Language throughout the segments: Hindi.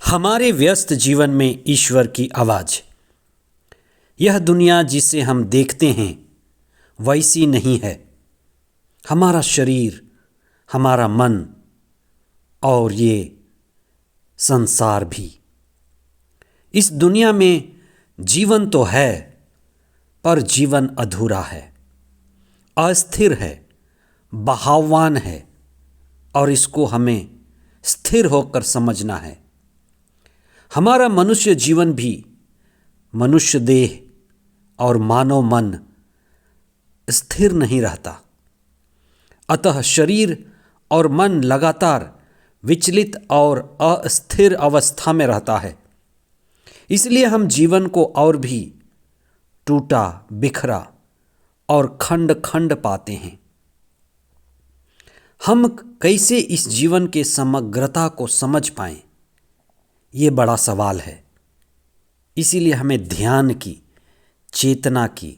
हमारे व्यस्त जीवन में ईश्वर की आवाज़। यह दुनिया जिसे हम देखते हैं वैसी नहीं है। हमारा शरीर, हमारा मन और ये संसार भी। इस दुनिया में जीवन तो है, पर जीवन अधूरा है, अस्थिर है, बहाववान है और इसको हमें स्थिर होकर समझना है। हमारा मनुष्य जीवन भी मनुष्य देह और मानव मन स्थिर नहीं रहता। अतः शरीर और मन लगातार विचलित और अस्थिर अवस्था में रहता है। इसलिए हम जीवन को और भी टूटा, बिखरा और खंड खंड पाते हैं। हम कैसे इस जीवन के समग्रता को समझ पाएं, ये बड़ा सवाल है। इसीलिए हमें ध्यान की, चेतना की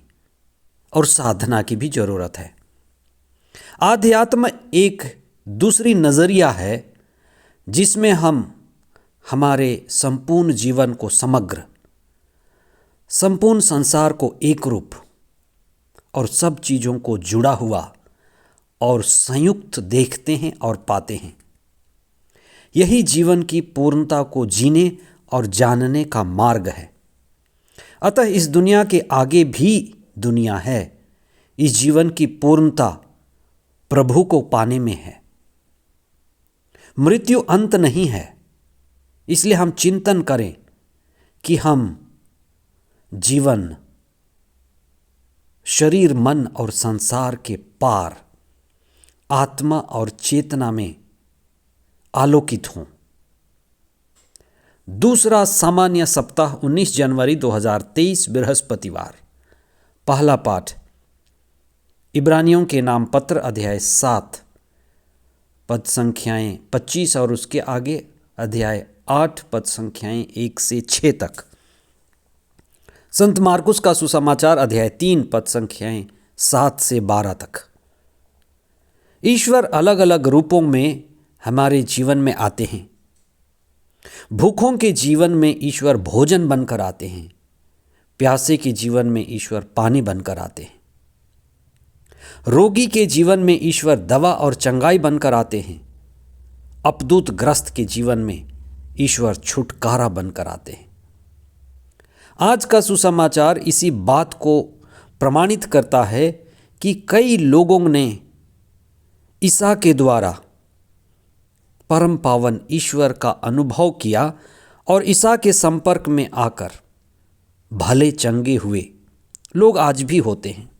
और साधना की भी जरूरत है। आध्यात्म एक दूसरी नजरिया है जिसमें हम हमारे संपूर्ण जीवन को समग्र, संपूर्ण संसार को एक रूप और सब चीज़ों को जुड़ा हुआ और संयुक्त देखते हैं और पाते हैं। यही जीवन की पूर्णता को जीने और जानने का मार्ग है। अतः इस दुनिया के आगे भी दुनिया है। इस जीवन की पूर्णता प्रभु को पाने में है। मृत्यु अंत नहीं है। इसलिए हम चिंतन करें कि हम जीवन शरीर, मन और संसार के पार आत्मा और चेतना में आलोकित हों। दूसरा सामान्य सप्ताह 19 जनवरी 2023 बृहस्पतिवार। पहला पाठ इब्रानियों के नाम पत्र अध्याय 7 पद संख्याएं 25 और उसके आगे अध्याय 8 पद संख्याएं 1 से 6 तक। संत मार्कुस का सुसमाचार अध्याय 3 पद संख्याएं 7 से 12 तक। ईश्वर अलग अलग रूपों में हमारे जीवन में आते हैं। भूखों के जीवन में ईश्वर भोजन बनकर आते हैं। प्यासे के जीवन में ईश्वर पानी बनकर आते हैं। रोगी के जीवन में ईश्वर दवा और चंगाई बनकर आते हैं। अपदूत ग्रस्त के जीवन में ईश्वर छुटकारा बनकर आते हैं। आज का सुसमाचार इसी बात को प्रमाणित करता है कि कई लोगों ने ईसा के द्वारा परम पावन ईश्वर का अनुभव किया और ईसा के संपर्क में आकर भले चंगे हुए लोग आज भी होते हैं।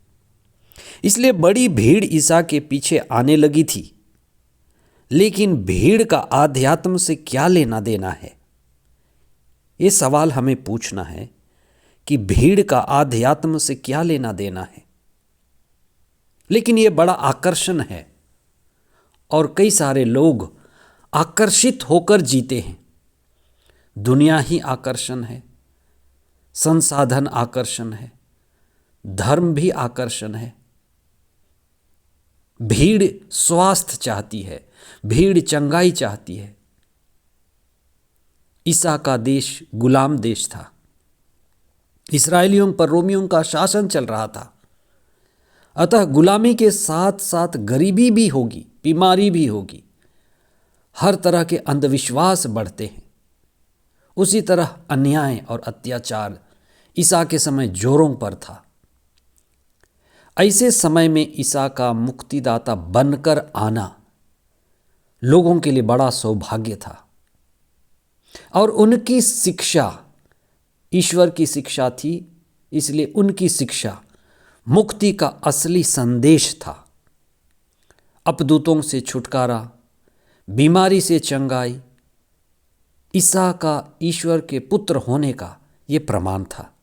इसलिए बड़ी भीड़ ईसा के पीछे आने लगी थी। लेकिन भीड़ का आध्यात्म से क्या लेना देना है? ये सवाल हमें पूछना है कि भीड़ का आध्यात्म से क्या लेना देना है। लेकिन ये बड़ा आकर्षण है और कई सारे लोग आकर्षित होकर जीते हैं। दुनिया ही आकर्षण है, संसाधन आकर्षण है, धर्म भी आकर्षण है। भीड़ स्वास्थ्य चाहती है, भीड़ चंगाई चाहती है। ईसा का देश गुलाम देश था। इस्राएलियों पर रोमियों का शासन चल रहा था। अतः गुलामी के साथ साथ गरीबी भी होगी, बीमारी भी होगी। हर तरह के अंधविश्वास बढ़ते हैं। उसी तरह अन्याय और अत्याचार ईसा के समय जोरों पर था। ऐसे समय में ईसा का मुक्तिदाता बनकर आना लोगों के लिए बड़ा सौभाग्य था। और उनकी शिक्षा ईश्वर की शिक्षा थी। इसलिए उनकी शिक्षा मुक्ति का असली संदेश था। अपदूतों से छुटकारा, बीमारी से चंगाई, ईसा का ईश्वर के पुत्र होने का ये प्रमाण था।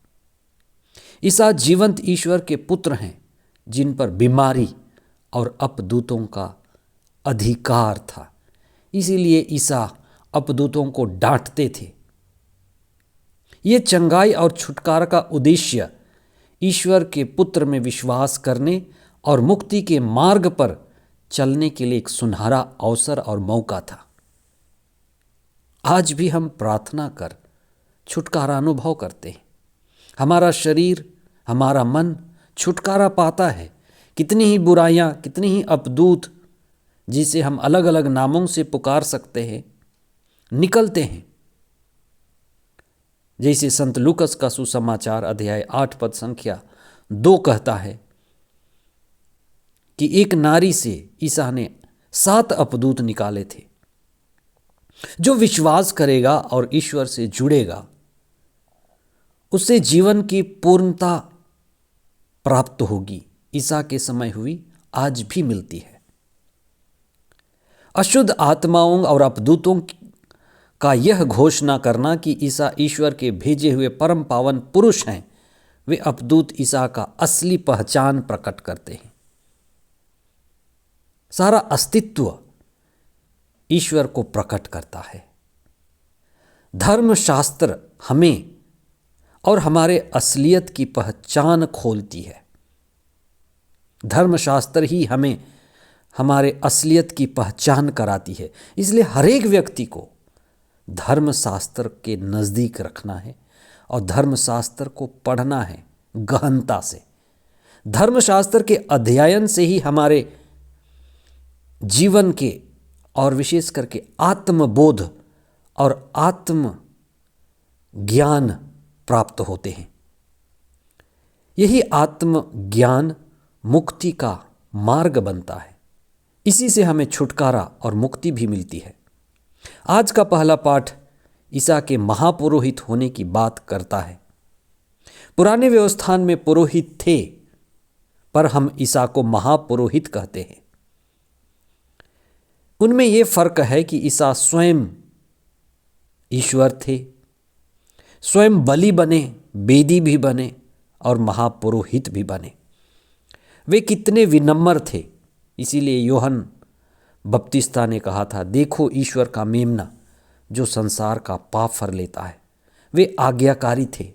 ईसा जीवंत ईश्वर के पुत्र हैं जिन पर बीमारी और अपदूतों का अधिकार था। इसीलिए ईसा अपदूतों को डांटते थे। ये चंगाई और छुटकारा का उद्देश्य ईश्वर के पुत्र में विश्वास करने और मुक्ति के मार्ग पर चलने के लिए एक सुनहरा अवसर और मौका था। आज भी हम प्रार्थना कर छुटकारा अनुभव करते हैं। हमारा शरीर, हमारा मन छुटकारा पाता है। कितनी ही बुराइयां, कितनी ही अपदूत, जिसे हम अलग अलग नामों से पुकार सकते हैं, निकलते हैं। जैसे संत लूकस का सुसमाचार अध्याय 8 पद संख्या 2 कहता है कि एक नारी से ईसा ने 7 अपदूत निकाले थे। जो विश्वास करेगा और ईश्वर से जुड़ेगा, उसे जीवन की पूर्णता प्राप्त होगी। ईसा के समय हुई, आज भी मिलती है। अशुद्ध आत्माओं और अपदूतों का यह घोषणा करना कि ईसा ईश्वर के भेजे हुए परम पावन पुरुष हैं, वे अपदूत ईसा का असली पहचान प्रकट करते हैं। सारा अस्तित्व ईश्वर को प्रकट करता है। धर्मशास्त्र हमें और हमारे असलियत की पहचान खोलती है। धर्मशास्त्र ही हमें हमारे असलियत की पहचान कराती है। इसलिए हर एक व्यक्ति को धर्मशास्त्र के नज़दीक रखना है और धर्मशास्त्र को पढ़ना है गहनता से। धर्मशास्त्र के अध्ययन से ही हमारे जीवन के और विशेष करके आत्मबोध और आत्म ज्ञान प्राप्त होते हैं। यही आत्म ज्ञान मुक्ति का मार्ग बनता है। इसी से हमें छुटकारा और मुक्ति भी मिलती है। आज का पहला पाठ ईसा के महापुरोहित होने की बात करता है। पुराने व्यवस्थान में पुरोहित थे, पर हम ईसा को महापुरोहित कहते हैं। उनमें यह फर्क है कि ईसा स्वयं ईश्वर थे, स्वयं बलि बने, बेदी भी बने और महापुरोहित भी बने। वे कितने विनम्र थे। इसीलिए यूहन्ना बपतिस्ता ने कहा था, देखो ईश्वर का मेमना जो संसार का पाप फर लेता है। वे आज्ञाकारी थे।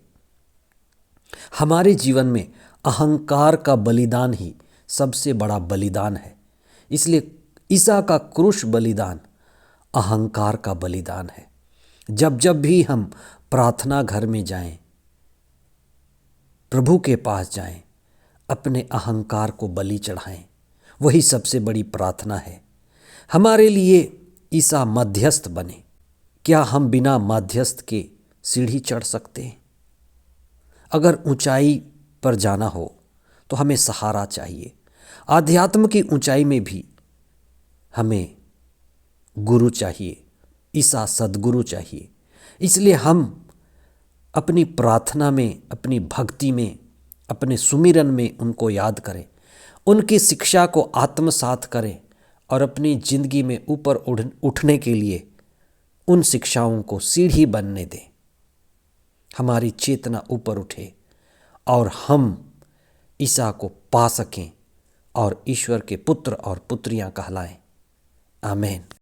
हमारे जीवन में अहंकार का बलिदान ही सबसे बड़ा बलिदान है। इसलिए ईसा का क्रूश बलिदान अहंकार का बलिदान है। जब जब भी हम प्रार्थना घर में जाएं, प्रभु के पास जाएं, अपने अहंकार को बलि चढ़ाएं। वही सबसे बड़ी प्रार्थना है। हमारे लिए ईसा मध्यस्थ बने। क्या हम बिना मध्यस्थ के सीढ़ी चढ़ सकते हैं? अगर ऊंचाई पर जाना हो तो हमें सहारा चाहिए। आध्यात्म की ऊंचाई में भी हमें गुरु चाहिए, ईसा सद्गुरु चाहिए। इसलिए हम अपनी प्रार्थना में, अपनी भक्ति में, अपने सुमिरन में उनको याद करें, उनकी शिक्षा को आत्मसात करें और अपनी जिंदगी में ऊपर उठने के लिए उन शिक्षाओं को सीढ़ी बनने दें। हमारी चेतना ऊपर उठे और हम ईसा को पा सकें और ईश्वर के पुत्र और पुत्रियां कहलाएं। आमीन।